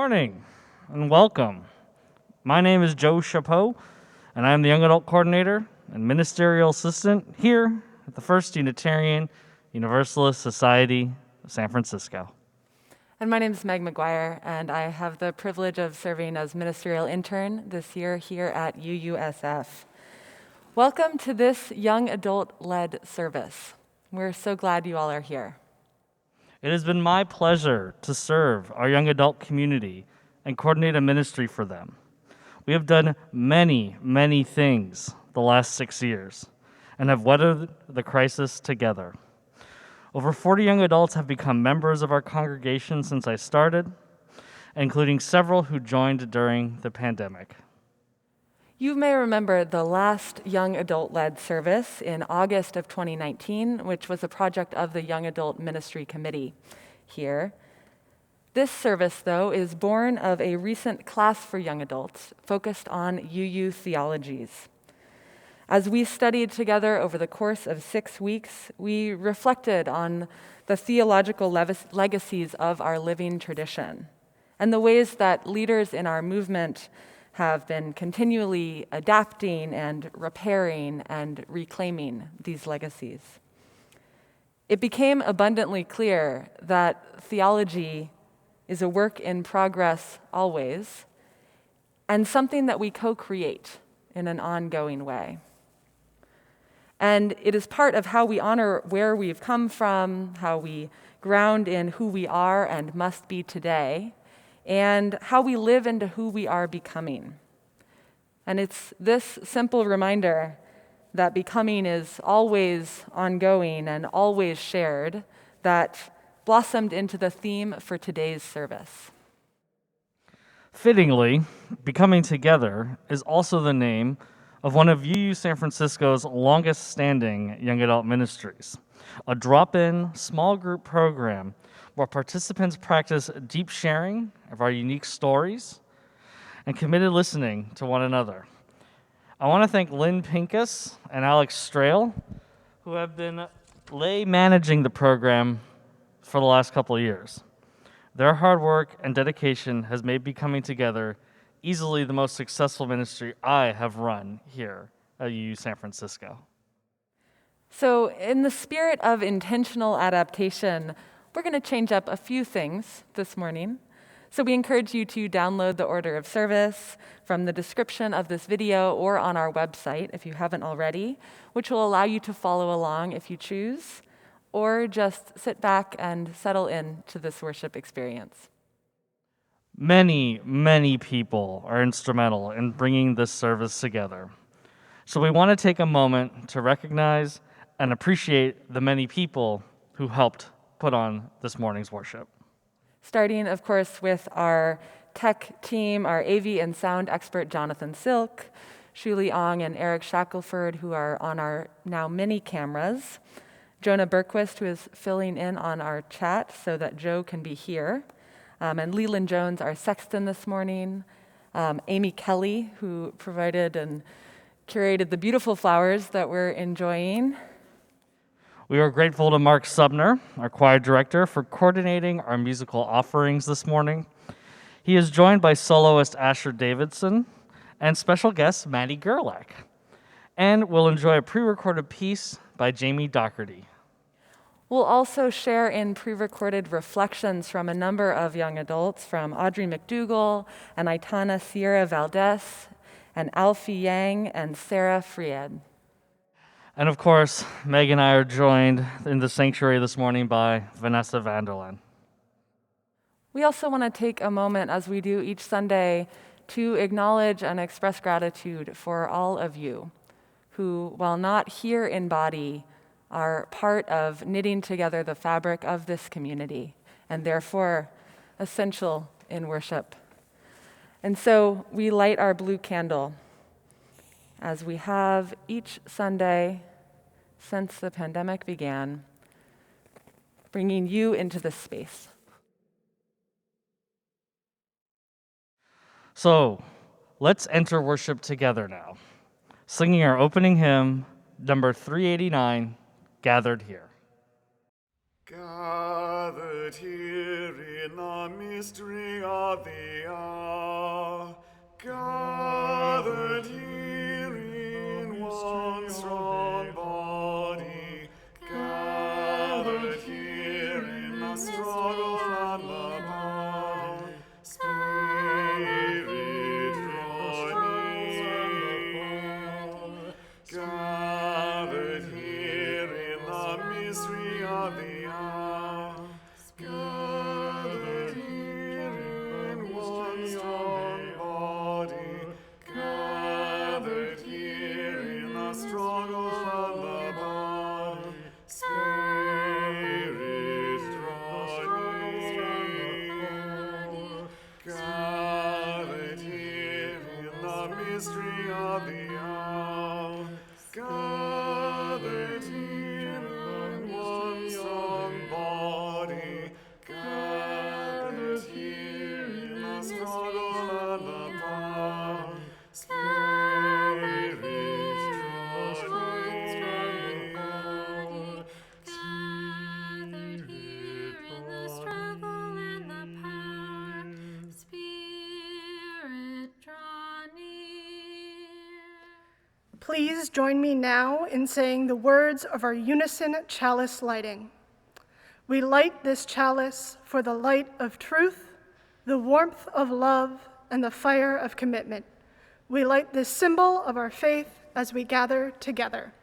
morning and welcome. My name is Joe Chapot, and I am the Young Adult Coordinator and Ministerial Assistant here at the First Unitarian Universalist Society of San Francisco. And my name is Meg McGuire, and I have the privilege of serving as Ministerial Intern this year here at UUSF. Welcome to this young adult-led service. We're so glad you all are here. It has been my pleasure to serve our young adult community and coordinate a ministry for them. We have done many, many things the last 6 years and have weathered the crisis together. Over 40 young adults have become members of our congregation since I started, including several who joined during the pandemic. You may remember the last young adult-led service in August of 2019, which was a project of the Young Adult Ministry Committee here. This service, though, is born of a recent class for young adults focused on UU Theologies. As we studied together over the course of 6 weeks, we reflected on the theological legacies of our living tradition and the ways that leaders in our movement have been continually adapting and repairing and reclaiming these legacies. It became abundantly clear that theology is a work in progress always, and something that we co-create in an ongoing way. And it is part of how we honor where we've come from, how we ground in who we are and must be today, and how we live into who we are becoming. And it's this simple reminder that becoming is always ongoing and always shared that blossomed into the theme for today's service. Fittingly, Becoming Together is also the name of one of UU San Francisco's longest-standing young adult ministries, a drop-in small group program where participants practice deep sharing of our unique stories and committed listening to one another. I want to thank Lynn Pincus and Alex Strail, who have been lay managing the program for the last couple of years. Their hard work and dedication has made Becoming Together easily the most successful ministry I have run here at UU San Francisco. So in the spirit of intentional adaptation, we're going to change up a few things this morning. So we encourage you to download the order of service from the description of this video or on our website if you haven't already, which will allow you to follow along if you choose, or just sit back and settle into this worship experience. Many, many people are instrumental in bringing this service together. So we want to take a moment to recognize and appreciate the many people who helped put on this morning's worship. Starting, of course, with our tech team, our AV and sound expert, Jonathan Silk, Shuli Ong and Eric Shackelford, who are on our now mini cameras, Jonah Berquist, who is filling in on our chat so that Joe can be here, and Leland Jones, our sexton this morning, Amy Kelly, who provided and curated the beautiful flowers that we're enjoying. We are grateful to Mark Sumner, our choir director, for coordinating our musical offerings this morning. He is joined by soloist Asher Davison and special guest Maddy Gerlach, and we'll enjoy a pre-recorded piece by Jaime Docherty. We'll also share in pre-recorded reflections from a number of young adults, from Audrey McDougal and Aitana Sierra-Valdes, and Alfie Jang and Sara Fread. And of course, Meg and I are joined in the sanctuary this morning by Vanessa Vanderlaan. We also want to take a moment, as we do each Sunday, to acknowledge and express gratitude for all of you who, while not here in body, are part of knitting together the fabric of this community and therefore essential in worship. And so we light our blue candle as we have each Sunday since the pandemic began, bringing you into this space. So let's enter worship together now, singing our opening hymn, number 389, Gathered Here. Gathered here in the mystery of the hour, gathered here in one strong body, gathered here in the struggle and the power, Spirit draw near, gathered here in the mystery of the hour, gathered here in one strong body, gathered here in the struggle and the bond, Spirit draw near, gathered here in the mystery of the hour, gathered here in one strong body, gathered here in the struggle and the bond, Spirit draw near, Gathered here in the struggle and the power, Spirit draw near. Please join me now in saying the words of our unison chalice lighting. We light this chalice for the light of truth, the warmth of love, and the fire of commitment. We light this symbol of our faith as we gather together.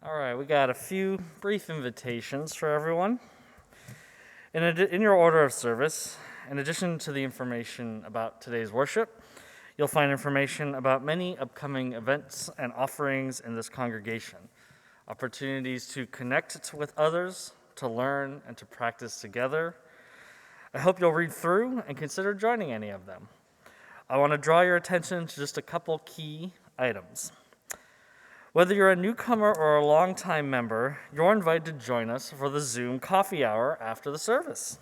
All right, we got a few brief invitations for everyone. In your order of service, in addition to the information about today's worship, you'll find information about many upcoming events and offerings in this congregation, opportunities to connect with others, to learn, and to practice together. I hope you'll read through and consider joining any of them. I want to draw your attention to just a couple key items. Whether you're a newcomer or a longtime member, you're invited to join us for the Zoom coffee hour after the service.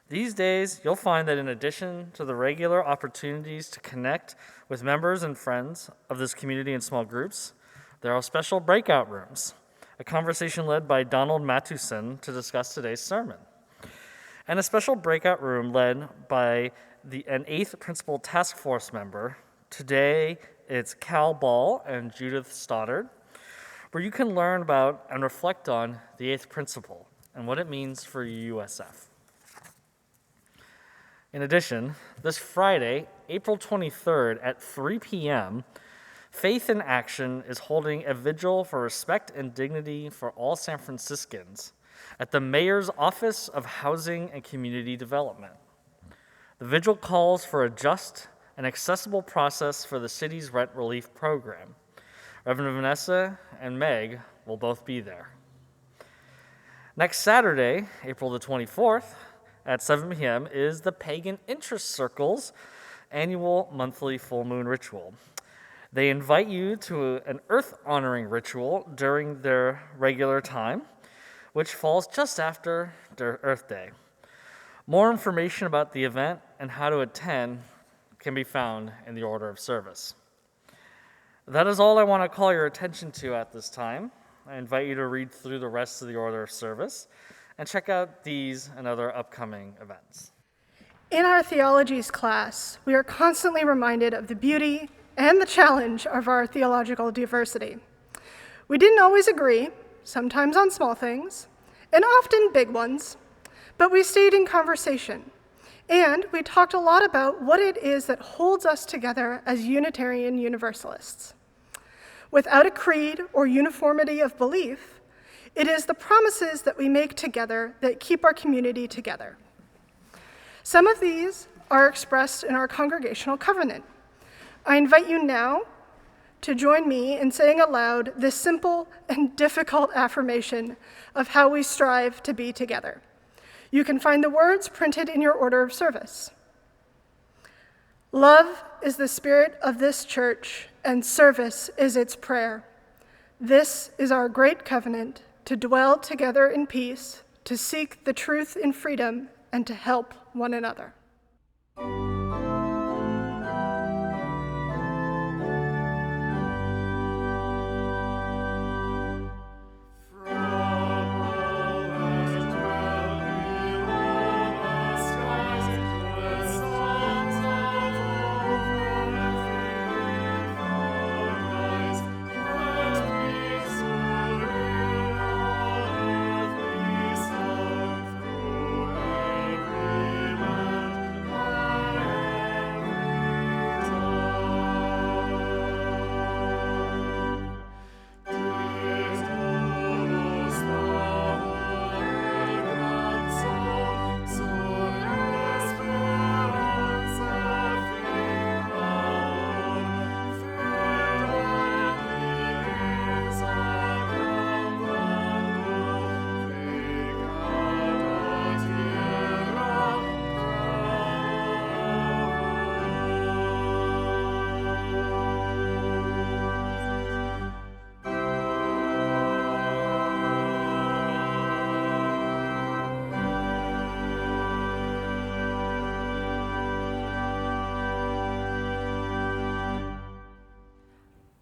These days, you'll find that in addition to the regular opportunities to connect with members and friends of this community in small groups, there are special breakout rooms, a conversation led by Donald Matuson to discuss today's sermon, and a special breakout room led by an 8th Principal Task Force member. Today, it's Cal Ball and Judith Stoddard, where you can learn about and reflect on the 8th Principle and what it means for UUSF. In addition, this Friday, April 23rd at 3 p.m., Faith in Action is holding a vigil for respect and dignity for all San Franciscans at the Mayor's Office of Housing and Community Development. The vigil calls for a just and accessible process for the city's rent relief program. Reverend Vanessa and Meg will both be there. Next Saturday, April the 24th, at 7 p.m. is the Pagan Interest Circle's annual monthly full moon ritual. They invite you to an earth-honoring ritual during their regular time, which falls just after their Earth Day. More information about the event and how to attend can be found in the order of service. That is all I want to call your attention to at this time. I invite you to read through the rest of the order of service and check out these and other upcoming events. In our theologies class, we are constantly reminded of the beauty and the challenge of our theological diversity. We didn't always agree, sometimes on small things, and often big ones, but we stayed in conversation. And we talked a lot about what it is that holds us together as Unitarian Universalists. Without a creed or uniformity of belief, it is the promises that we make together that keep our community together. Some of these are expressed in our congregational covenant. I invite you now to join me in saying aloud this simple and difficult affirmation of how we strive to be together. You can find the words printed in your order of service. Love is the spirit of this church, and service is its prayer. This is our great covenant, to dwell together in peace, to seek the truth in freedom and to help one another.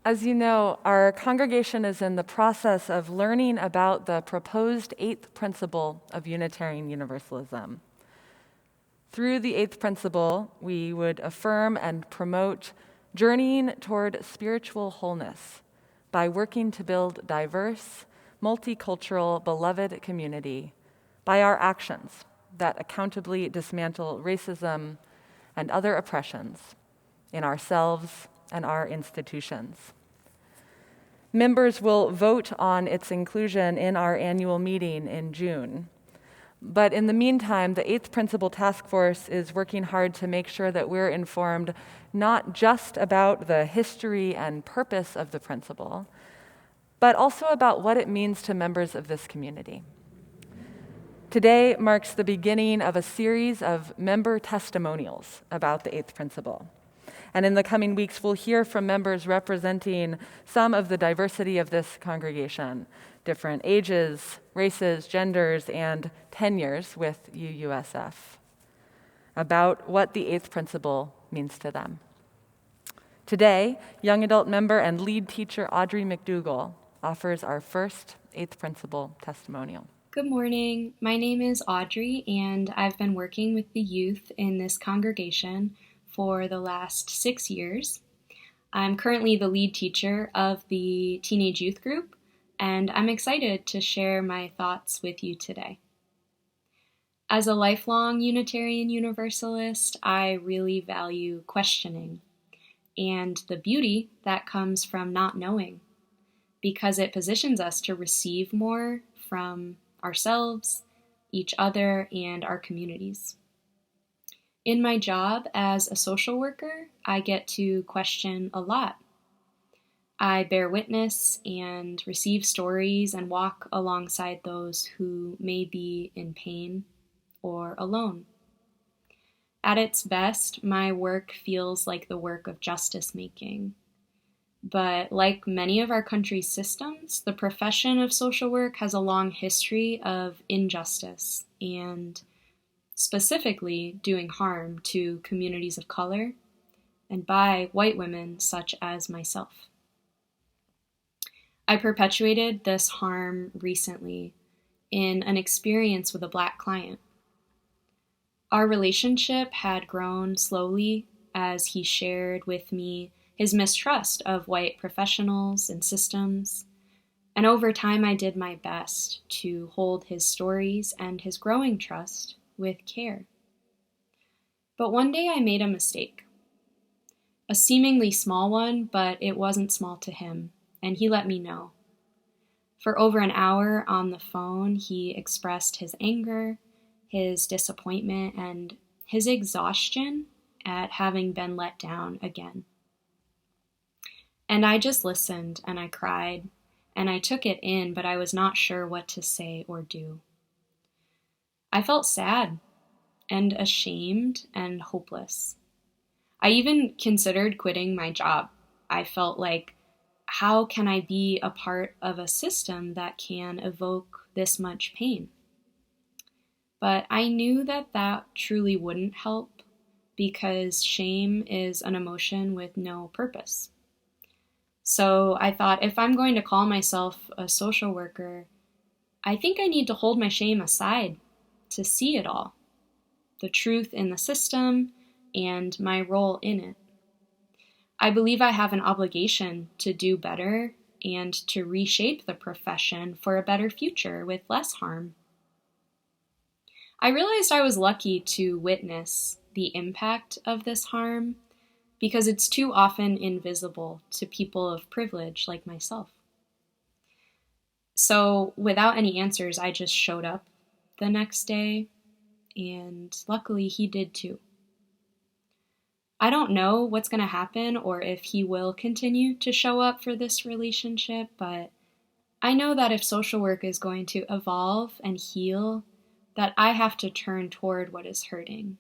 As you know, our congregation is in the process of learning about the proposed eighth principle of Unitarian Universalism. Through the eighth principle, we would affirm and promote journeying toward spiritual wholeness by working to build diverse, multicultural, beloved community by our actions that accountably dismantle racism and other oppressions in ourselves and our institutions. Members will vote on its inclusion in our annual meeting in June. But in the meantime, the Eighth Principle Task Force is working hard to make sure that we're informed not just about the history and purpose of the principle, but also about what it means to members of this community. Today marks the beginning of a series of member testimonials about the Eighth Principle. And in the coming weeks, we'll hear from members representing some of the diversity of this congregation, different ages, races, genders, and tenures with UUSF, about what the Eighth Principle means to them. Today, young adult member and lead teacher Audrey McDougal offers our first Eighth Principle testimonial. Good morning. My name is Audrey, and I've been working with the youth in this congregation for the last 6 years. I'm currently the lead teacher of the teenage youth group, and I'm excited to share my thoughts with you today. As a lifelong Unitarian Universalist, I really value questioning and the beauty that comes from not knowing, because it positions us to receive more from ourselves, each other, and our communities. In my job as a social worker, I get to question a lot. I bear witness and receive stories and walk alongside those who may be in pain or alone. At its best, my work feels like the work of justice making. But like many of our country's systems, the profession of social work has a long history of injustice and specifically doing harm to communities of color and by white women such as myself. I perpetuated this harm recently in an experience with a Black client. Our relationship had grown slowly as he shared with me his mistrust of white professionals and systems, and over time I did my best to hold his stories and his growing trust with care. But one day I made a mistake. A seemingly small one, but it wasn't small to him, and he let me know. For over an hour on the phone, he expressed his anger, his disappointment, and his exhaustion at having been let down again. And I just listened, and I cried, and I took it in, but I was not sure what to say or do. I felt sad and ashamed and hopeless. I even considered quitting my job. I felt like, how can I be a part of a system that can evoke this much pain? But I knew that that truly wouldn't help because shame is an emotion with no purpose. So I thought, if I'm going to call myself a social worker, I think I need to hold my shame aside to see it all, the truth in the system and my role in it. I believe I have an obligation to do better and to reshape the profession for a better future with less harm. I realized I was lucky to witness the impact of this harm because it's too often invisible to people of privilege like myself. So without any answers, I just showed up the next day, and luckily he did too. I don't know what's going to happen or if he will continue to show up for this relationship, but I know that if social work is going to evolve and heal, that I have to turn toward what is hurting.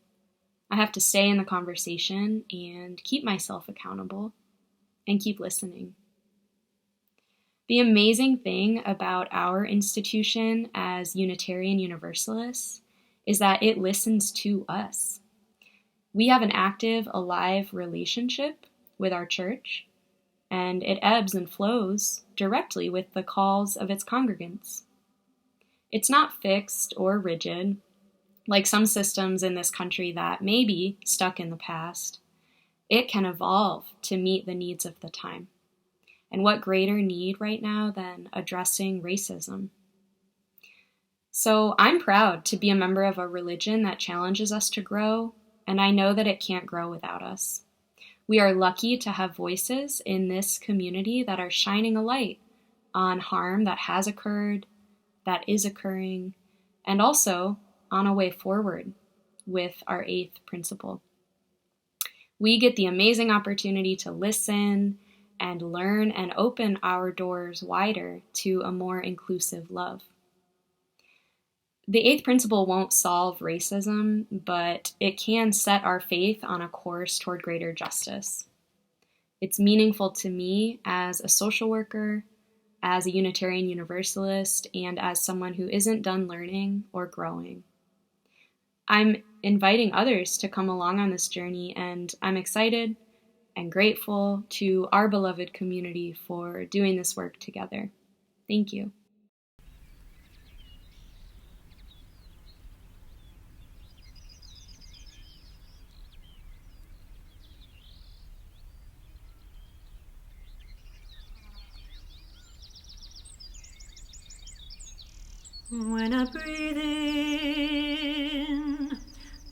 I have to stay in the conversation and keep myself accountable and keep listening. The amazing thing about our institution as Unitarian Universalists is that it listens to us. We have an active, alive relationship with our church, and it ebbs and flows directly with the calls of its congregants. It's not fixed or rigid, like some systems in this country that may be stuck in the past. It can evolve to meet the needs of the time. And what greater need right now than addressing racism? So I'm proud to be a member of a religion that challenges us to grow, and I know that it can't grow without us. We are lucky to have voices in this community that are shining a light on harm that has occurred, that is occurring, and also on a way forward with our 8th principle. We get the amazing opportunity to listen and learn and open our doors wider to a more inclusive love. The 8th principle won't solve racism, but it can set our faith on a course toward greater justice. It's meaningful to me as a social worker, as a Unitarian Universalist, and as someone who isn't done learning or growing. I'm inviting others to come along on this journey, and I'm excited and grateful to our beloved community for doing this work together. Thank you. When I breathe in,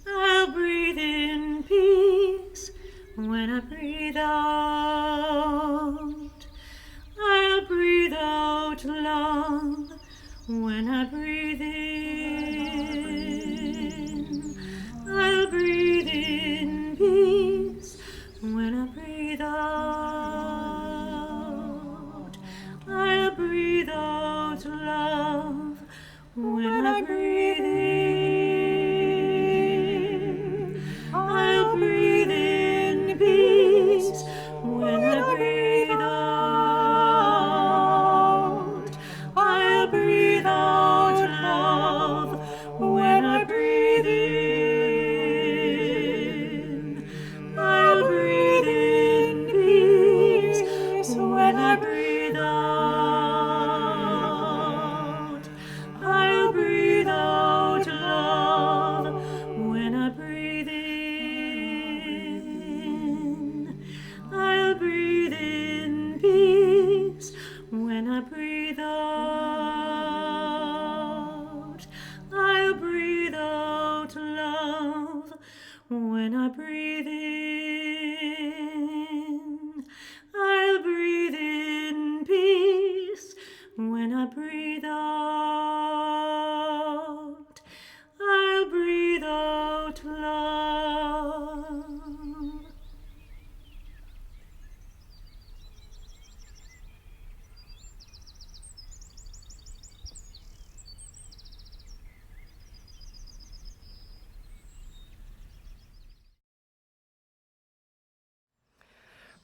I'll breathe in peace. When I breathe out, I'll breathe out love. When I breathe in, I'll breathe in peace. When I breathe out, I'll breathe out love. When I breathe in, I'll breathe in peace. When I breathe out, I'll breathe out love. When I breathe in, I'll breathe in peace. When I breathe out, I'll breathe out love. When I breathe in, I'll breathe in peace. When I breathe out, I'll breathe out love. When I breathe in, I'll breathe in peace. When I breathe out, I'll breathe out love.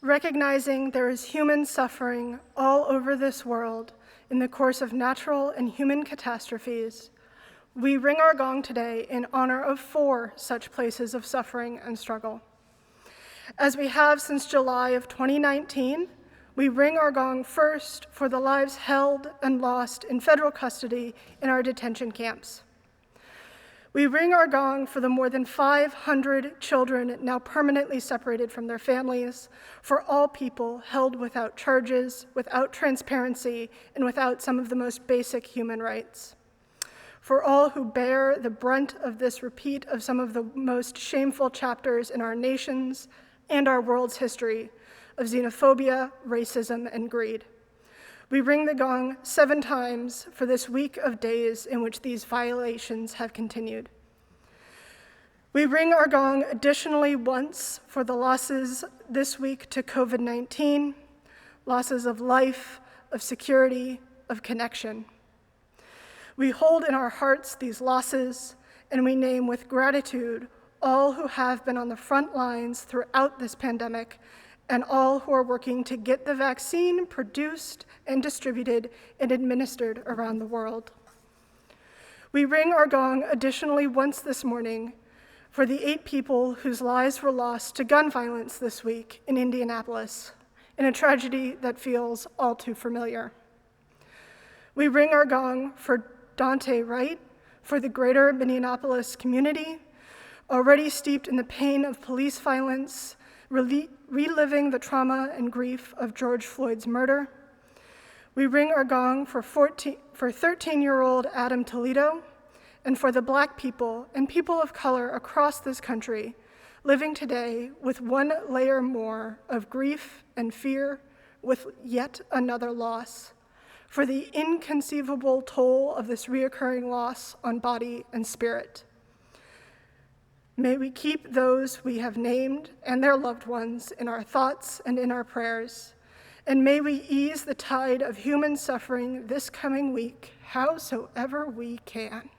Recognizing there is human suffering all over this world in the course of natural and human catastrophes, We ring our gong today in honor of 4 such places of suffering and struggle. As we have since July of 2019, we ring our gong first for the lives held and lost in federal custody in our detention camps. We ring our gong for the more than 500 children now permanently separated from their families, for all people held without charges, without transparency, and without some of the most basic human rights. For all who bear the brunt of this repeat of some of the most shameful chapters in our nation's and our world's history of xenophobia, racism, and greed. We ring the gong 7 times for this week of days in which these violations have continued. We ring our gong additionally once for the losses this week to COVID-19, losses of life, of security, of connection. We hold in our hearts these losses, and we name with gratitude all who have been on the front lines throughout this pandemic, and all who are working to get the vaccine produced and distributed and administered around the world. We ring our gong additionally once this morning for the 8 people whose lives were lost to gun violence this week in Indianapolis, in a tragedy that feels all too familiar. We ring our gong for Dante Wright, for the greater Minneapolis community, already steeped in the pain of police violence, reliving the trauma and grief of George Floyd's murder. We ring our gong for 13-year-old Adam Toledo, and for the Black people and people of color across this country living today with one layer more of grief and fear with yet another loss, for the inconceivable toll of this reoccurring loss on body and spirit. May we keep those we have named and their loved ones in our thoughts and in our prayers, and may we ease the tide of human suffering this coming week, howsoever we can.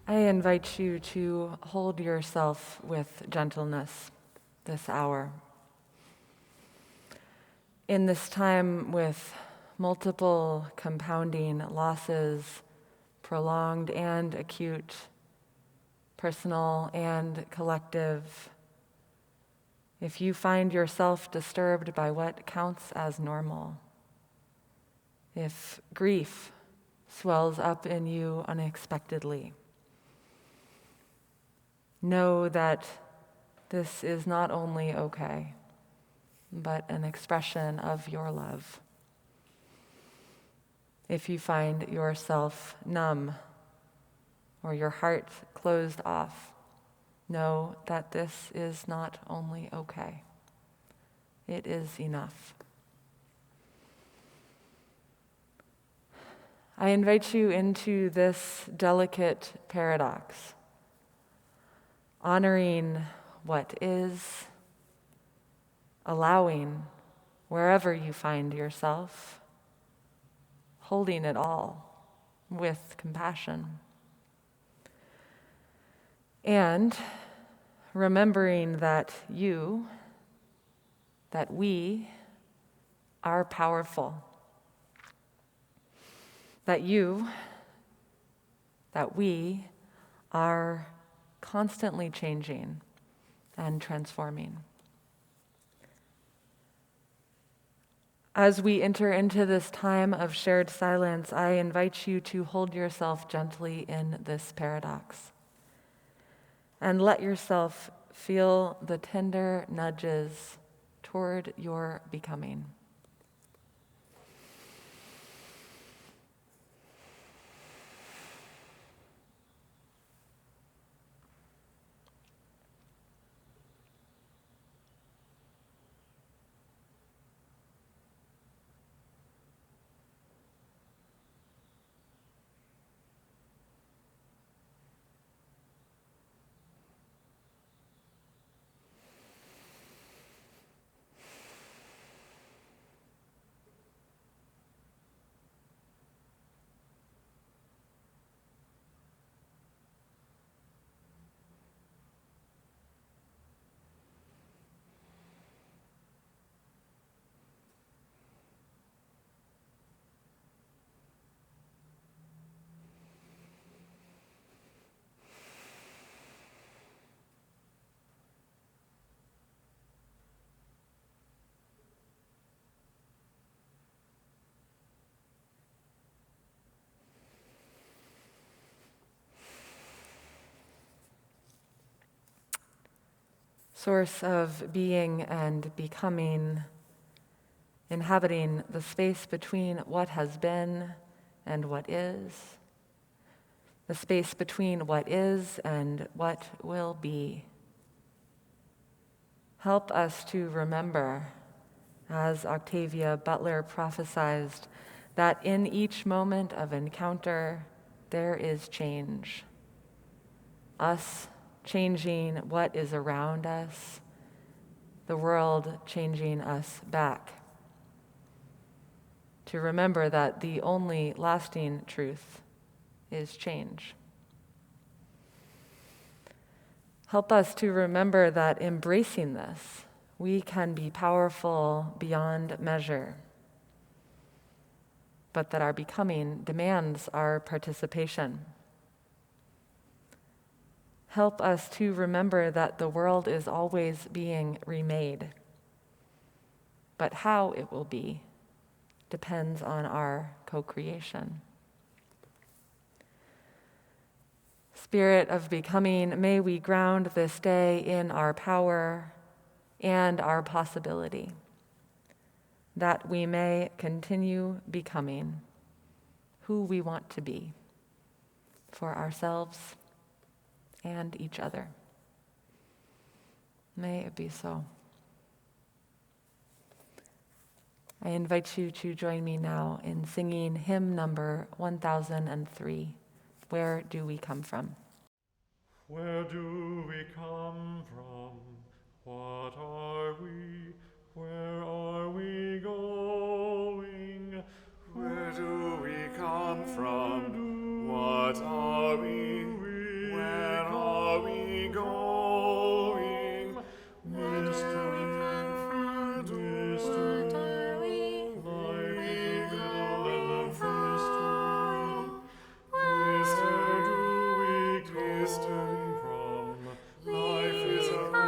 I invite you to hold yourself with gentleness this hour. In this time with multiple compounding losses, prolonged and acute, personal and collective, if you find yourself disturbed by what counts as normal, if grief swells up in you unexpectedly, know that this is not only okay, but an expression of your love. If you find yourself numb or your heart closed off, know that this is not only okay, it is enough. I invite you into this delicate paradox, honoring what is, allowing wherever you find yourself, holding it all with compassion, and remembering that we are powerful. That we are constantly changing and transforming. As we enter into this time of shared silence, I invite you to hold yourself gently in this paradox and let yourself feel the tender nudges toward your becoming. Source of being and becoming, inhabiting the space between what has been and what is, the space between what is and what will be. Help us to remember, as Octavia Butler prophesied, that in each moment of encounter, there is change. Us changing what is around us, the world changing us back. To remember that the only lasting truth is change. Help us to remember that embracing this, we can be powerful beyond measure, but that our becoming demands our participation. Help us to remember that the world is always being remade, but how it will be depends on our co-creation. Spirit of becoming, may we ground this day in our power and our possibility, that we may continue becoming who we want to be for ourselves and each other. May it be so. I invite you to join me now in singing hymn number 1003, Where Do We Come From? Where do we come from? What are we? Where are we going? Where do we come from? What are we? Where are we going? Mystery, mystery, life is a riddle and a mystery. Where do we come from? Life is a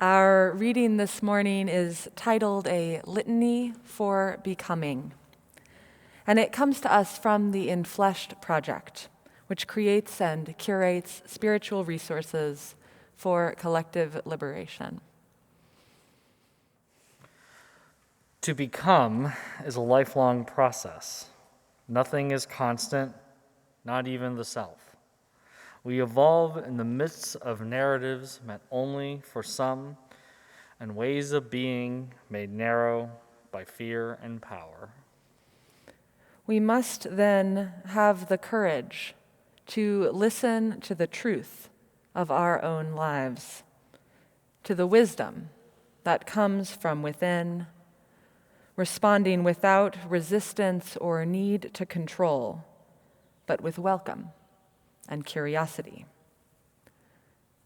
Our reading this morning is titled A Litany for Becoming, and it comes to us from the Infleshed Project, which creates and curates spiritual resources for collective liberation. To become is a lifelong process. Nothing is constant, not even the self. We evolve in the midst of narratives meant only for some and ways of being made narrow by fear and power. We must then have the courage to listen to the truth of our own lives, to the wisdom that comes from within, responding without resistance or need to control, but with welcome and curiosity.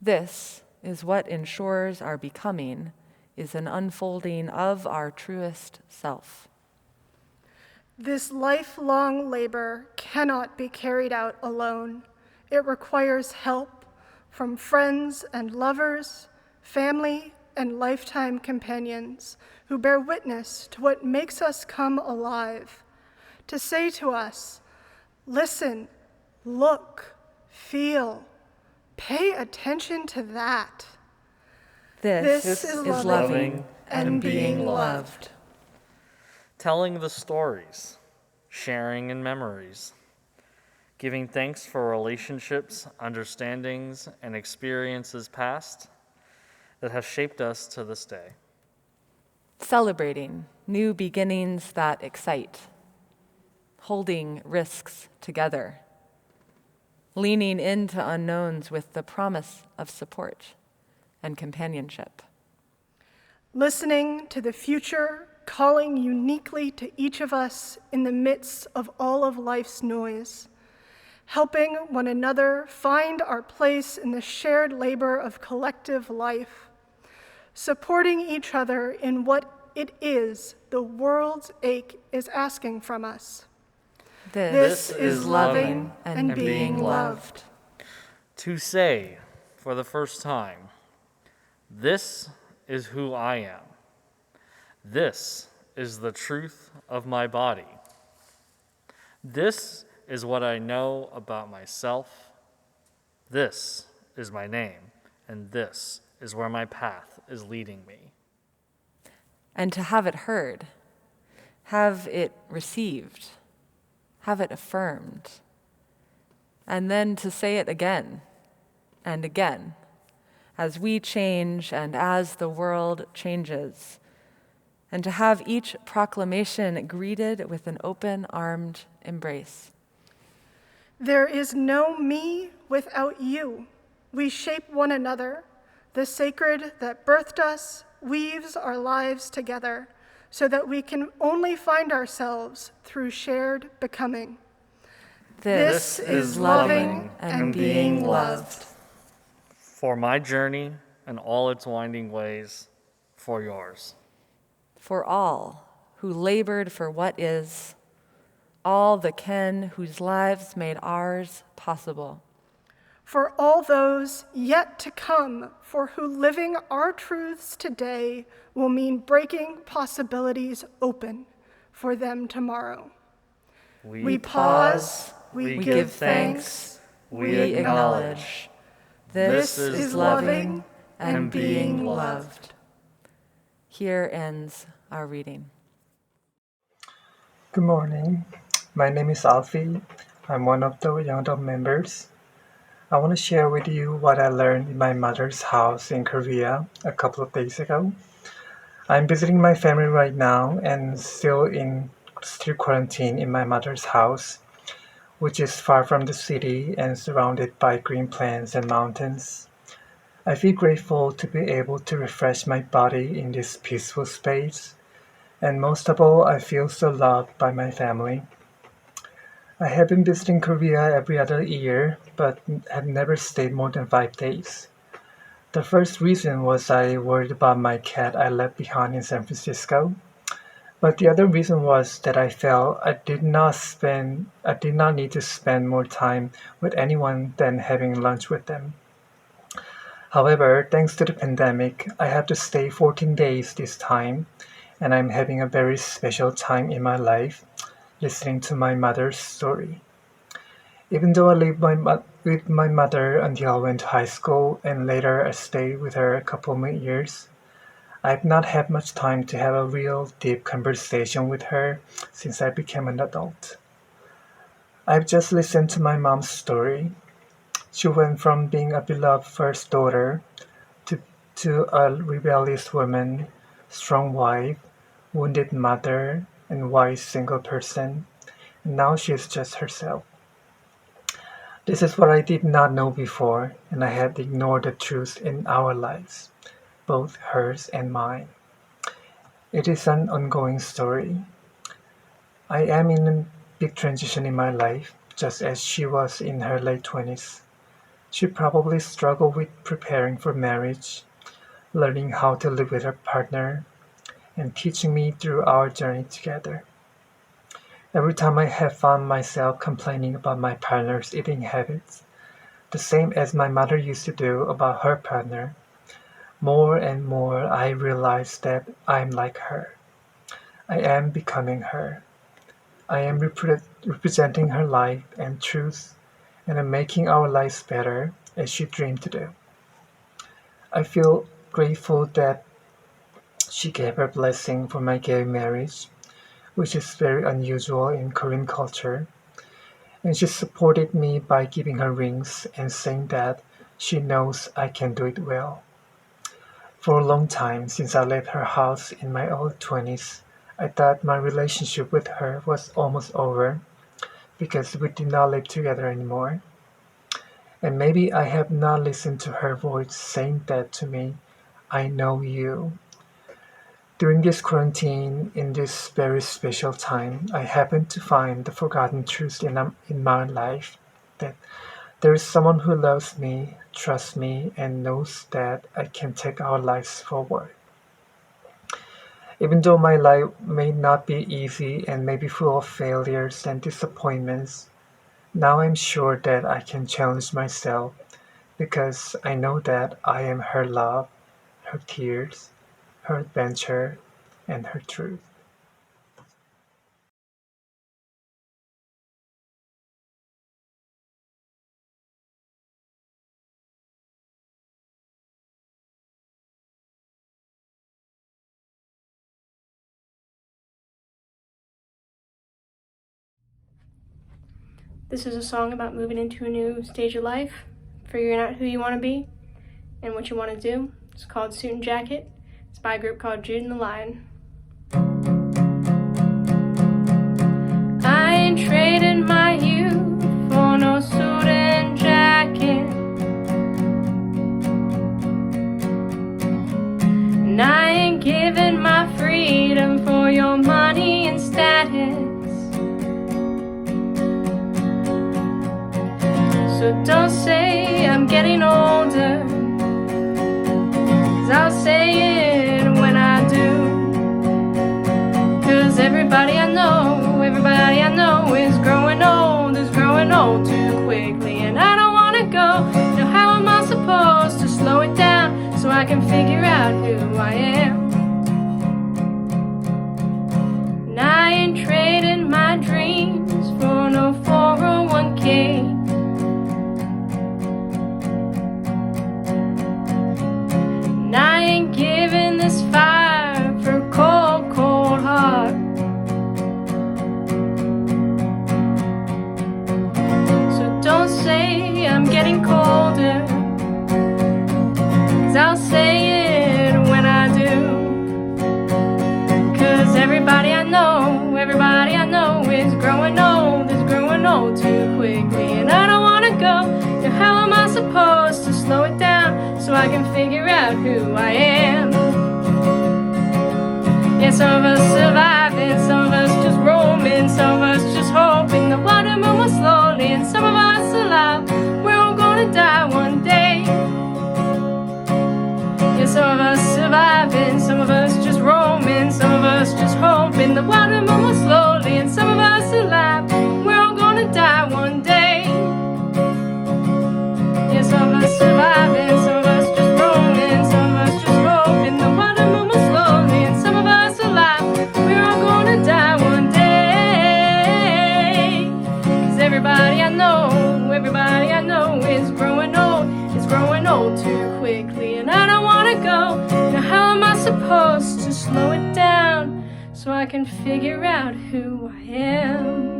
This is what ensures our becoming is an unfolding of our truest self. This lifelong labor cannot be carried out alone. It requires help from friends and lovers, family, and lifetime companions who bear witness to what makes us come alive, to say to us, listen, look, feel, pay attention to that. This is loving and being loved. Telling the stories, sharing in memories, giving thanks for relationships, understandings, and experiences past that have shaped us to this day. Celebrating new beginnings that excite, holding risks together, leaning into unknowns with the promise of support and companionship. Listening to the future, calling uniquely to each of us in the midst of all of life's noise, helping one another find our place in the shared labor of collective life, supporting each other in what it is the world's ache is asking from us. This is loving and being loved. To say for the first time, this is who I am. This is the truth of my body. This is what I know about myself. This is my name, and this is where my path is leading me. And to have it heard, have it received, have it affirmed, and then to say it again and again as we change and as the world changes, and to have each proclamation greeted with an open-armed embrace. There is no me without you. We shape one another. The sacred that birthed us weaves our lives together so that we can only find ourselves through shared becoming. This is loving and being loved. For my journey and all its winding ways, for yours. For all who labored for what is, all the ken whose lives made ours possible. For all those yet to come, for who living our truths today will mean breaking possibilities open for them tomorrow. We pause, we give thanks, we acknowledge. This is loving and being loved. Here ends our reading. Good morning. My name is Alfie. I'm one of the young adult members. I want to share with you what I learned in my mother's house in Korea a couple of days ago. I'm visiting my family right now and still quarantined in my mother's house, which is far from the city and surrounded by green plains and mountains. I feel grateful to be able to refresh my body in this peaceful space, and most of all, I feel so loved by my family. I have been visiting Korea every other year, but have never stayed more than 5 days. The first reason was I worried about my cat I left behind in San Francisco. But the other reason was that I felt I did not need to spend more time with anyone than having lunch with them. However, thanks to the pandemic, I have to stay 14 days this time, and I'm having a very special time in my life listening to my mother's story. Even though I lived with my mother until I went to high school and later I stayed with her a couple more years, I've not had much time to have a real deep conversation with her since I became an adult. I've just listened to my mom's story. She went from being a beloved first daughter to a rebellious woman, strong wife, wounded mother, and wise single person, and now she is just herself. This is what I did not know before, and I had ignored the truth in our lives, both hers and mine. It is an ongoing story. I am in a big transition in my life, just as she was in her late 20s. She probably struggled with preparing for marriage, learning how to live with her partner, and teaching me through our journey together. Every time I have found myself complaining about my partner's eating habits, the same as my mother used to do about her partner, more and more I realize that I'm like her. I am becoming her. I am representing her life and truth, and I'm making our lives better as she dreamed to do. I feel grateful that she gave her blessing for my gay marriage, which is very unusual in Korean culture, and she supported me by giving her rings and saying that she knows I can do it well. For a long time, since I left her house in my early 20s, I thought my relationship with her was almost over because we did not live together anymore. And maybe I have not listened to her voice saying that to me, I know you. During this quarantine, in this very special time, I happened to find the forgotten truth in my life that there is someone who loves me, trusts me, and knows that I can take our lives forward. Even though my life may not be easy and may be full of failures and disappointments, now I'm sure that I can challenge myself because I know that I am her love, her tears, her adventure, and her truth. This is a song about moving into a new stage of life, figuring out who you want to be and what you want to do. It's called Suit and Jacket. It's by a group called Jude and the Lion. I ain't trading my youth for no suit and jacket, and I ain't giving my freedom for your money and status. So don't say I'm getting older, 'cause I'll say it when I do. 'Cause everybody I know is growing old too quickly. And I don't wanna go, now how am I supposed to slow it down so I can figure out who I am? And I ain't trading my dreams for no 401k. I ain't giving this fire for a cold, cold heart. So don't say I'm getting colder, 'cause I'll say it when I do. 'Cause everybody I know is growing old too quickly. And I don't wanna go, now how am I supposed to slow it down so I can figure out who I am? Yeah, some of us surviving, some of us just roaming, some of us just hoping the water moves slowly, and some of us alive, we're all gonna die one day. Yeah, some of us surviving, some of us just roaming, some of us just hoping the water moves slowly, and some of us alive, we're all gonna die one day. Yeah, some of us surviving, some of us just quickly and I don't wanna go. Now how am I supposed to slow it down so I can figure out who I am?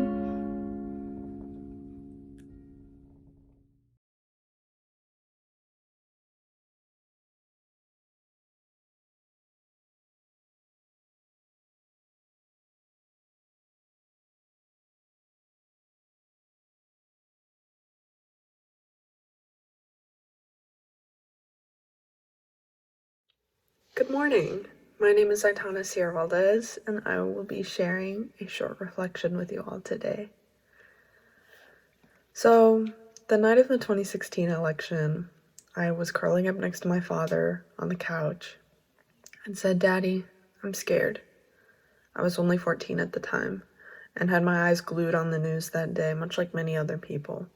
Good morning. My name is Aitana Sierra-Valdes, and I will be sharing a short reflection with you all today. So, the night of the 2016 election, I was curling up next to my father on the couch and said, "Daddy, I'm scared." I was only 14 at the time and had my eyes glued on the news that day, much like many other people.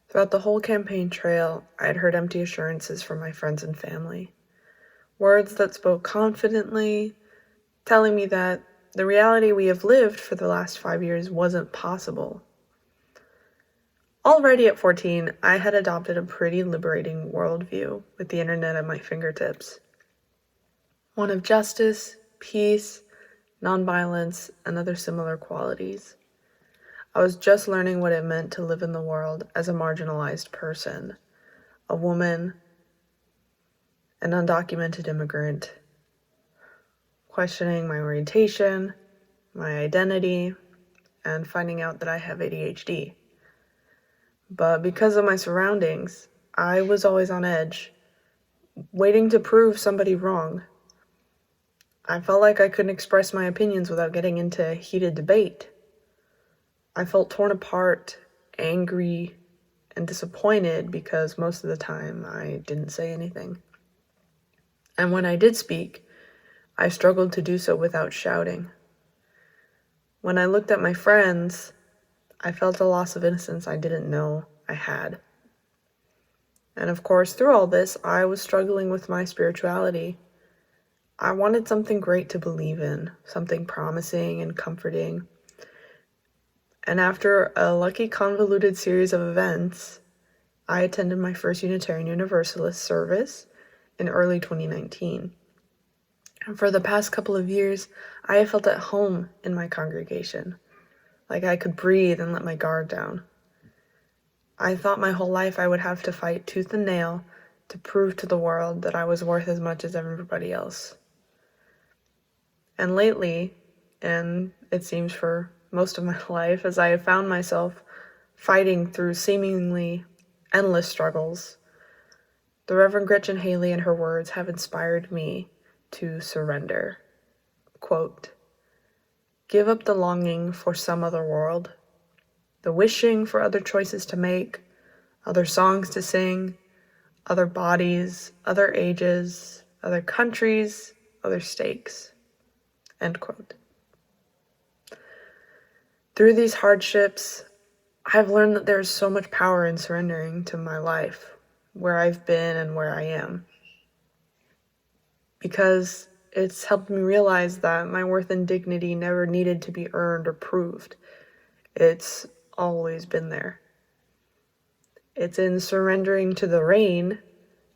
Throughout the whole campaign trail, I had heard empty assurances from my friends and family. Words that spoke confidently, telling me that the reality we have lived for the last 5 years wasn't possible. Already at 14, I had adopted a pretty liberating worldview with the internet at my fingertips. One of justice, peace, nonviolence, and other similar qualities. I was just learning what it meant to live in the world as a marginalized person, a woman, an undocumented immigrant, questioning my orientation, my identity, and finding out that I have ADHD. But because of my surroundings, I was always on edge, waiting to prove somebody wrong. I felt like I couldn't express my opinions without getting into heated debate. I felt torn apart, angry, and disappointed because most of the time I didn't say anything. And when I did speak, I struggled to do so without shouting. When I looked at my friends, I felt a loss of innocence I didn't know I had. And of course, through all this, I was struggling with my spirituality. I wanted something great to believe in, something promising and comforting. And after a lucky convoluted series of events, I attended my first Unitarian Universalist service in early 2019. And for the past couple of years, I have felt at home in my congregation, like I could breathe and let my guard down. I thought my whole life I would have to fight tooth and nail to prove to the world that I was worth as much as everybody else. And lately, and it seems for most of my life, as I have found myself fighting through seemingly endless struggles, the Reverend Gretchen Haley and her words have inspired me to surrender. Quote, "Give up the longing for some other world, the wishing for other choices to make, other songs to sing, other bodies, other ages, other countries, other stakes." End quote. Through these hardships, I've learned that there's so much power in surrendering to my life, where I've been and where I am. Because it's helped me realize that my worth and dignity never needed to be earned or proved. It's always been there. It's in surrendering to the rain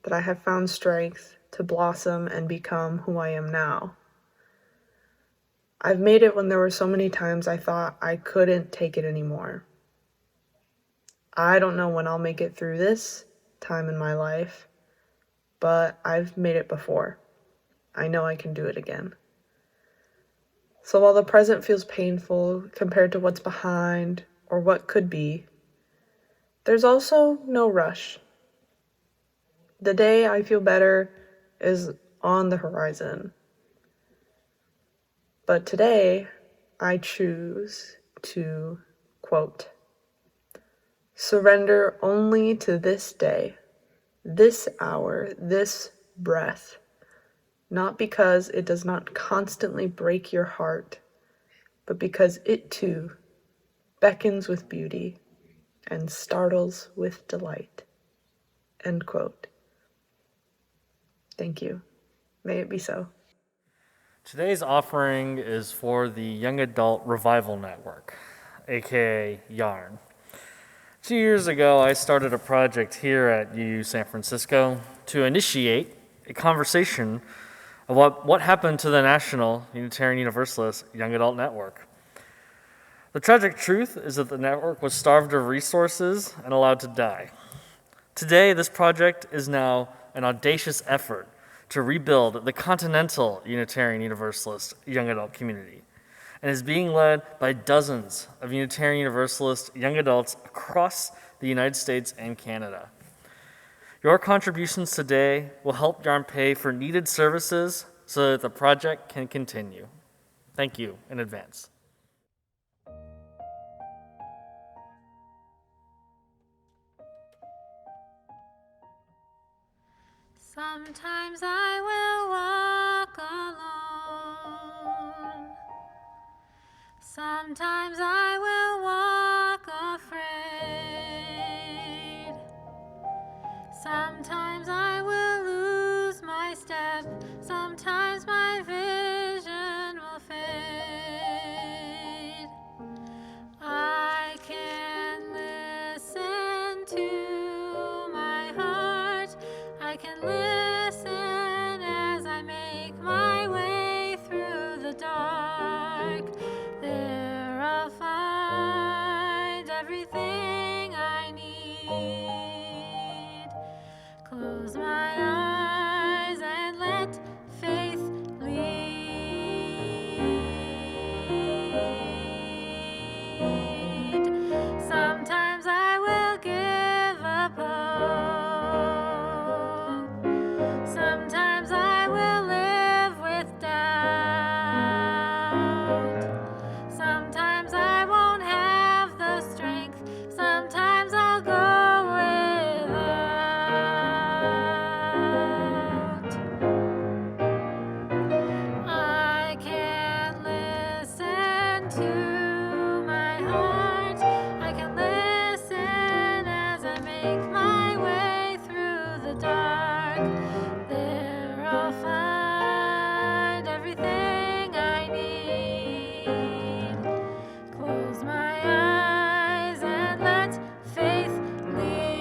that I have found strength to blossom and become who I am now. I've made it when there were so many times I thought I couldn't take it anymore. I don't know when I'll make it through this time in my life, but I've made it before. I know I can do it again. So while the present feels painful compared to what's behind or what could be, there's also no rush. The day I feel better is on the horizon. But today, I choose to, quote, "surrender only to this day, this hour, this breath, not because it does not constantly break your heart, but because it too beckons with beauty and startles with delight." End quote. Thank you. May it be so. Today's offering is for the Young Adult Revival Network, aka YARN. 2 years ago, I started a project here at UU San Francisco to initiate a conversation of what happened to the National Unitarian Universalist Young Adult Network. The tragic truth is that the network was starved of resources and allowed to die. Today, this project is now an audacious effort to rebuild the continental Unitarian Universalist young adult community, and is being led by dozens of Unitarian Universalist young adults across the United States and Canada. Your contributions today will help YARN pay for needed services so that the project can continue. Thank you in advance. Sometimes I will walk alone. Sometimes I will walk afraid. Sometimes I will lose my step. Sometimes my vision will fade. I can listen to my heart. I can listen as I make my way through the dark. There I'll find everything I need. Close my eyes and let faith lead. Sometimes I will give up hope. Sometimes I will live with doubt. Sometimes I won't have the strength. Sometimes I'll go without. I can listen to my heart. I can listen as I make my way through the dark. There I'll find everything I need. Close my eyes and let faith lead.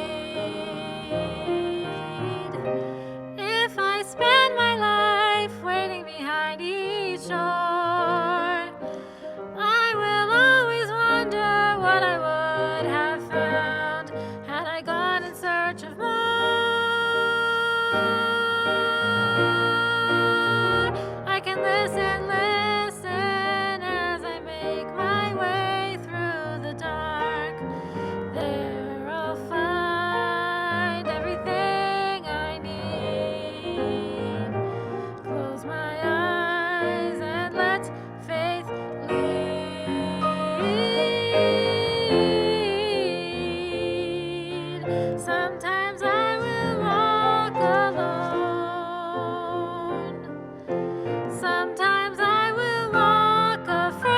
If I spend my life waiting behind each door, I will always wonder what I would have found had I gone in search of more. I can listen as I make my way through the dark. There I'll find everything I need. Close my eyes and let faith lead. Sometimes I will walk alone. Sometimes I will walk afraid.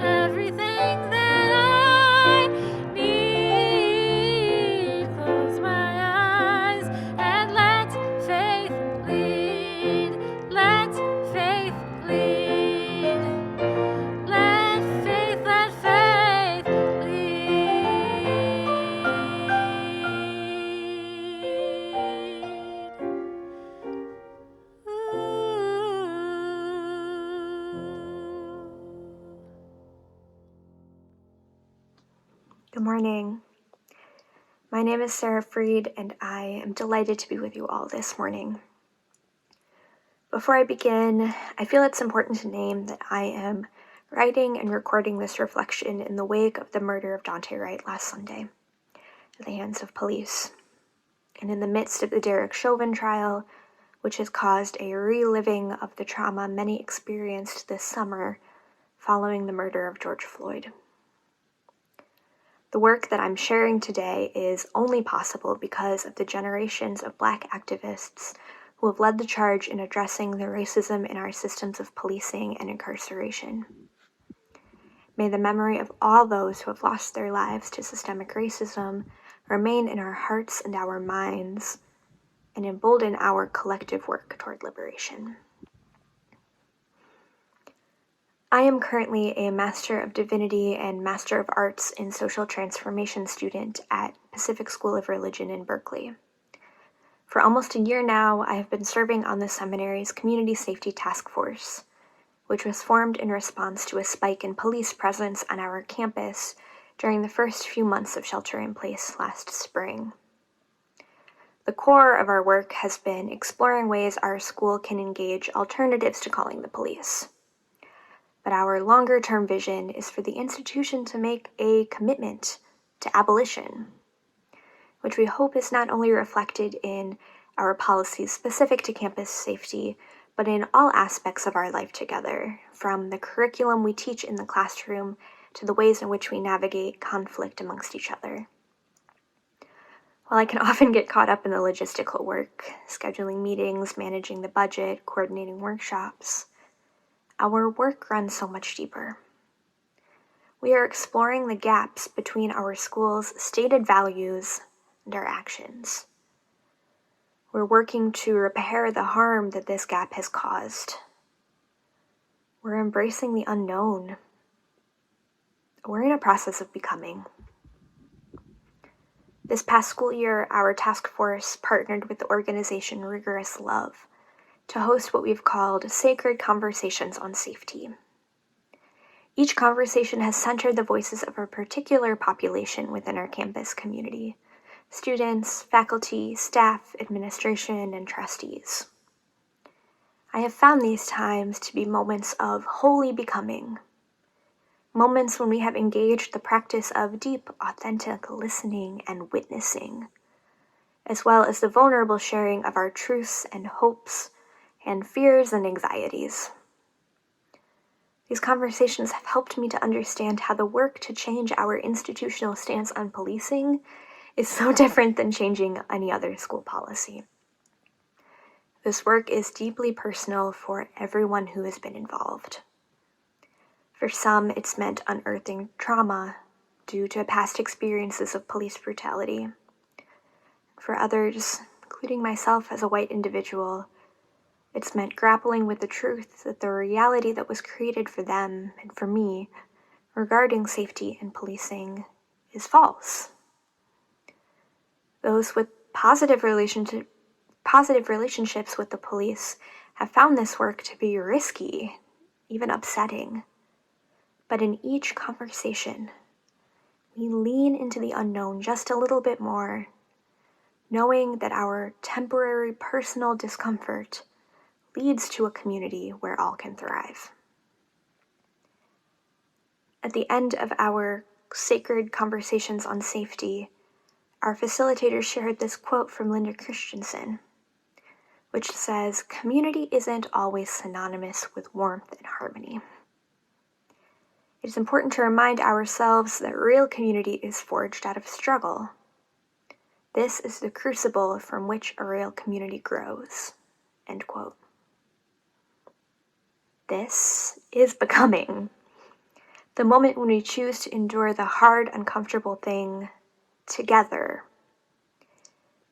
Everything that I need. Close my eyes and let faith lead. Let faith lead. Let faith Good morning. My name is Sara Fread, and I am delighted to be with you all this morning. Before I begin, I feel it's important to name that I am writing and recording this reflection in the wake of the murder of Daunte Wright last Sunday at the hands of police, and in the midst of the Derek Chauvin trial, which has caused a reliving of the trauma many experienced this summer following the murder of George Floyd. The work that I'm sharing today is only possible because of the generations of Black activists who have led the charge in addressing the racism in our systems of policing and incarceration. May the memory of all those who have lost their lives to systemic racism remain in our hearts and our minds and embolden our collective work toward liberation. I am currently a Master of Divinity and Master of Arts in Social Transformation student at Pacific School of Religion in Berkeley. For almost a year now, I have been serving on the seminary's Community Safety Task Force, which was formed in response to a spike in police presence on our campus during the first few months of shelter in place last spring. The core of our work has been exploring ways our school can engage alternatives to calling the police. But our longer-term vision is for the institution to make a commitment to abolition, which we hope is not only reflected in our policies specific to campus safety, but in all aspects of our life together, from the curriculum we teach in the classroom to the ways in which we navigate conflict amongst each other. While I can often get caught up in the logistical work, scheduling meetings, managing the budget, coordinating workshops, our work runs so much deeper. We are exploring the gaps between our school's stated values and our actions. We're working to repair the harm that this gap has caused. We're embracing the unknown. We're in a process of becoming. This past school year, our task force partnered with the organization Rigorous Love to host what we've called Sacred Conversations on Safety. Each conversation has centered the voices of a particular population within our campus community: students, faculty, staff, administration, and trustees. I have found these times to be moments of holy becoming, moments when we have engaged the practice of deep, authentic listening and witnessing, as well as the vulnerable sharing of our truths and hopes and fears and anxieties. These conversations have helped me to understand how the work to change our institutional stance on policing is so different than changing any other school policy. This work is deeply personal for everyone who has been involved. For some, it's meant unearthing trauma due to past experiences of police brutality. For others, including myself as a white individual, it's meant grappling with the truth that the reality that was created for them and for me regarding safety and policing is false. Those with positive relationships with the police have found this work to be risky, even upsetting. But in each conversation, we lean into the unknown just a little bit more, knowing that our temporary personal discomfort leads to a community where all can thrive. At the end of our Sacred Conversations on Safety, our facilitator shared this quote from Linda Christensen, which says, "Community isn't always synonymous with warmth and harmony." It is important to remind ourselves that real community is forged out of struggle. This is the crucible from which a real community grows. End quote. This is becoming. The moment when we choose to endure the hard, uncomfortable thing together.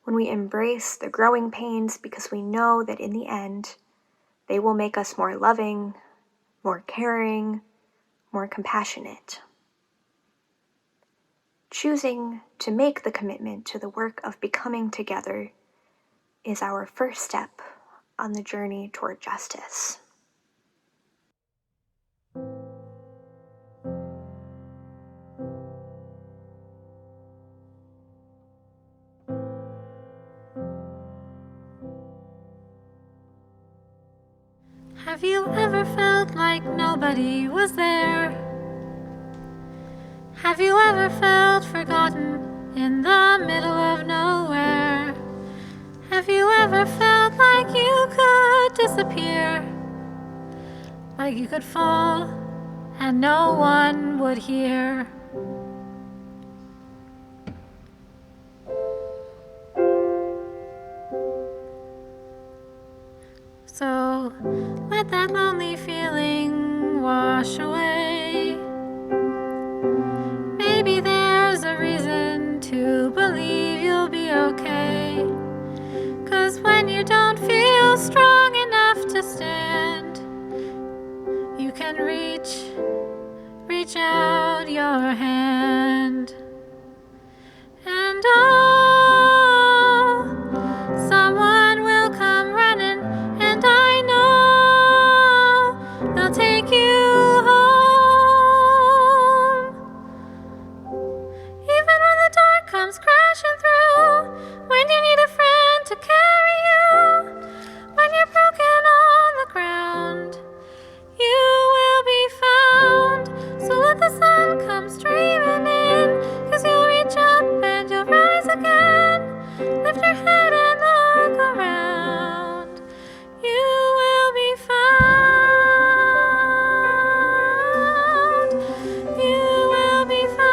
When we embrace the growing pains because we know that in the end, they will make us more loving, more caring, more compassionate. Choosing to make the commitment to the work of becoming together is our first step on the journey toward justice. Have you ever felt like nobody was there? Have you ever felt forgotten in the middle of nowhere? Have you ever felt like you could disappear? Like you could fall and no one would hear? So let that lonely feeling wash away. Maybe there's a reason to believe you'll be okay. 'Cause when you don't feel strong enough to stand, you can reach out your hand. And oh, someone will come running, and I know they'll take you home. Even when the dark comes crashing through, when you need a friend to carry you, when you're broken on the ground, you will be found. So let the sun come streaming in, 'cause you'll reach up and you'll rise again. Lift your head and look around. You will be found. You will be found.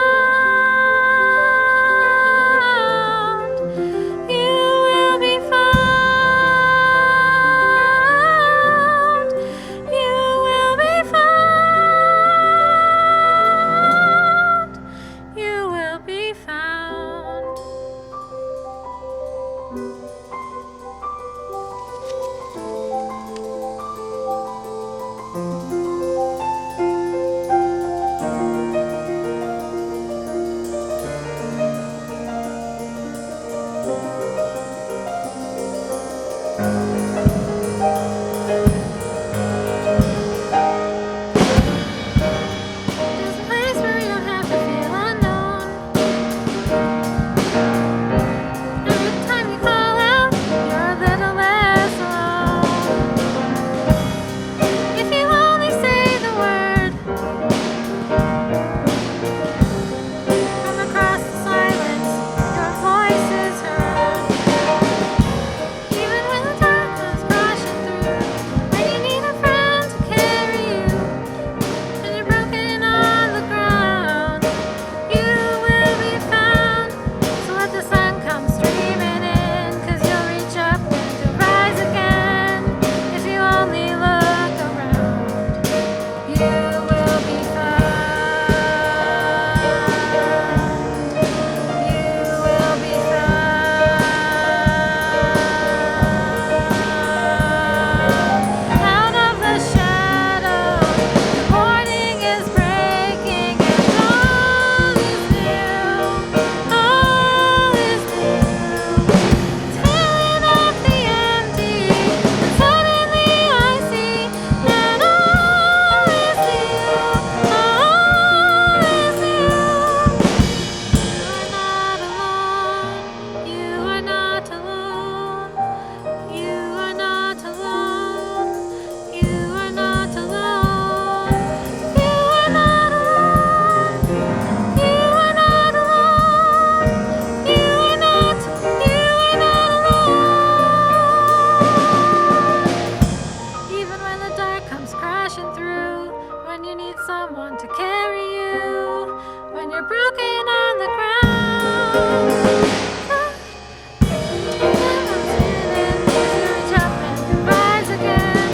You will be found. You will be found. You will be found. There's a place where you don't have to feel unknown. Every time you call out, you're a little less alone. If you only say the word, from across the silence, your voice is heard. Even when the dark comes crashing through, when you need a friend to carry you, when you're broken on the ground, you will be found. So let the sun come streaming in, 'cause you'll reach up and you'll rise again. If you only look around, you will be found. You will be found. Out of the shadows, the morning is breaking, and all is new. All is new. It's filling up the empty, and suddenly I see that all is new. All is new. You are not alone. You are not alone. You are not alone. You are not alone. You are not alone. You are not. You are not alone. Even when the dark comes crashing through, when you need someone to carry you, when you're broken on the ground. Reach up and you rise again.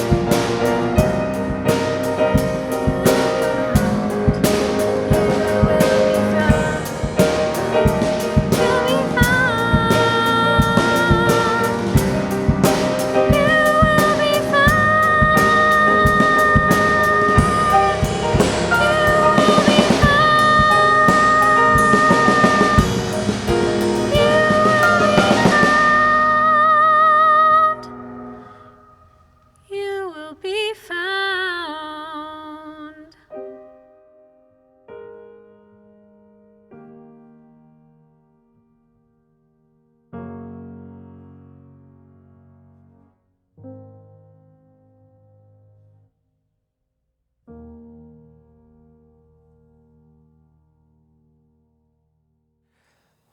You'll be found. You will be You will be found.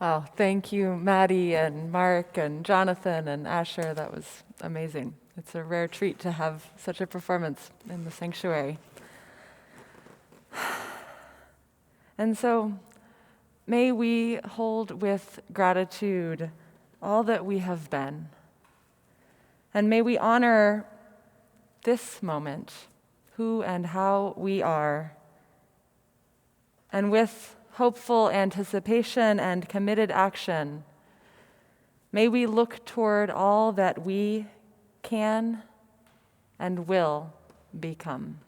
Wow, thank you, Maddy and Mark and Jonathan and Asher. That was amazing. It's a rare treat to have such a performance in the sanctuary. And so, may we hold with gratitude all that we have been. And may we honor this moment, who and how we are. And with hopeful anticipation and committed action, may we look toward all that we can and will become.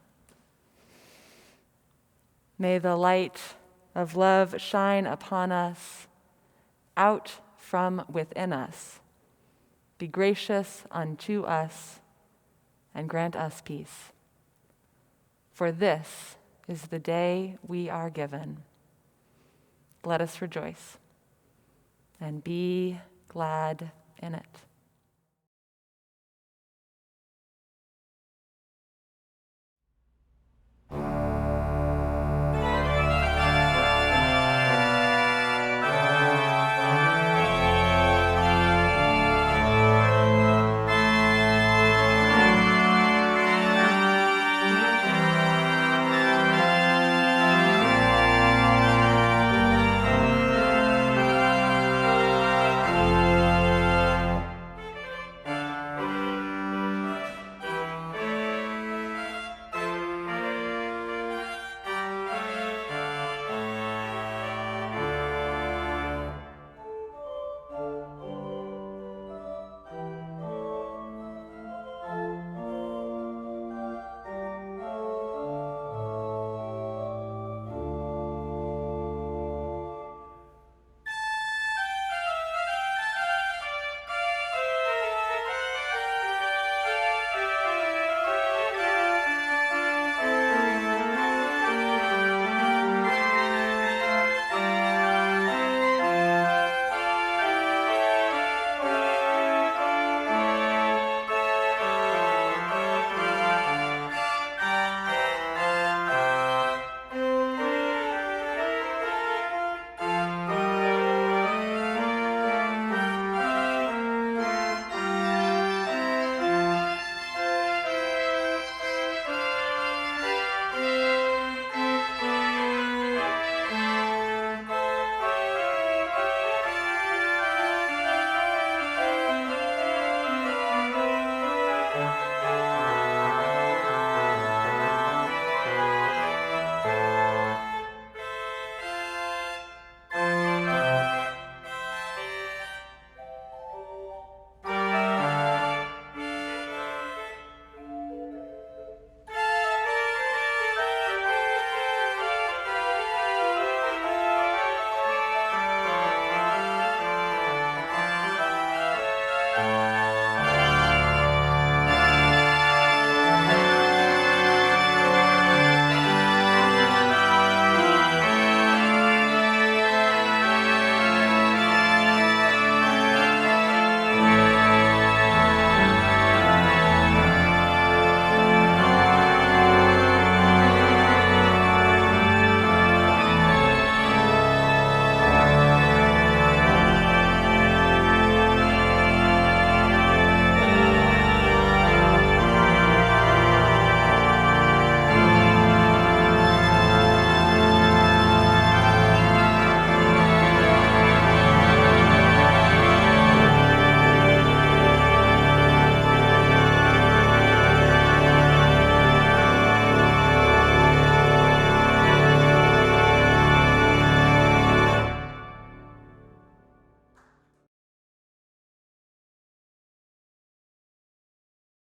May the light of love shine upon us, out from within us. Be gracious unto us, and grant us peace. For this is the day we are given. Let us rejoice and be glad in it.